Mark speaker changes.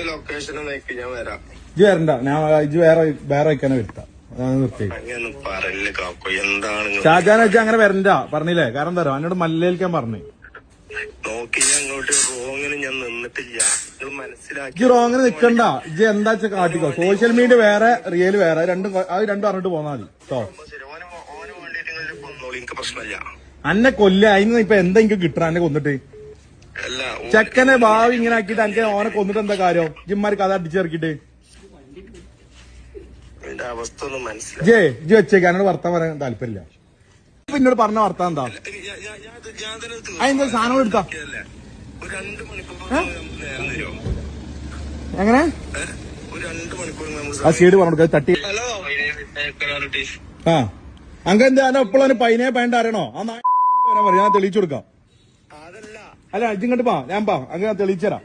Speaker 1: Location ഞാൻ വരാം.
Speaker 2: ഇജ്ജ് വരണ്ട, ഞാൻ ഇജ്ജ് വേറെ വയ്ക്കാനെ വരുത്താം. നിർത്തി
Speaker 1: പറയല്ലേ കാക്കോ, എന്താണ്
Speaker 2: ഷാജാൻ വെച്ചാൽ അങ്ങനെ വരണ്ട പറഞ്ഞില്ലേ? കാരണം എന്താ എന്നോട് മല്ലേൽക്കാൻ പറഞ്ഞു.
Speaker 1: നോക്കി ഞാൻ അങ്ങോട്ട് റോങ്ങിന് ഞാൻ നിന്നിട്ടില്ല, മനസ്സിലാക്കി.
Speaker 2: ഇജ്ജ് റോങ്ങിന് നിക്കണ്ട. ഇജ്ജ് എന്താ വെച്ചാൽ കാട്ടിക്കോ. സോഷ്യൽ മീഡിയ വേറെ, റിയൽ വേറെ, അത് രണ്ടും പറഞ്ഞിട്ട് പോന്നാ മതി കേട്ടോ.
Speaker 1: ഓന് വേണ്ടിട്ട് കൊന്നോളി, എനിക്ക് പ്രശ്നമില്ല.
Speaker 2: അന്നെ കൊല്ല അതിന് ഇപ്പൊ എന്താ എനിക്ക് കിട്ടണ എന്നെ കൊന്നിട്ട്? ചെക്കനെ ഭാവി ഇങ്ങനെ ആക്കിയിട്ട് എനിക്ക് ഓനെ കൊന്നിട്ട് എന്താ കാര്യം? ജിമ്മാര് കഥ അടിച്ചിറക്കിട്ട്
Speaker 1: അവസ്ഥ ഒന്നും മനസ്സിലായി.
Speaker 2: ഇജ്ജ് വെച്ചേക്ക്, എന്നോട് വർത്താൻ പറയാൻ താല്പര്യമില്ല. പിന്നോട് പറഞ്ഞ വർത്താൻ എന്താ? അതിന്റെ സാധനം എടുത്താ എങ്ങനെ ആ സീഡ് പറഞ്ഞു തട്ടി. ആ അങ്ങ എന്താ എപ്പോഴും പൈനെ പയണ്ട അറിയണോ? ആ പറയും, ഞാൻ തെളിയിച്ചു കൊടുക്കാം. അല്ല ഇജ്ജിങ്ങോട്ട് പാ, ഞാൻ അങ്ങനെ തെളിയിച്ചു തരാം.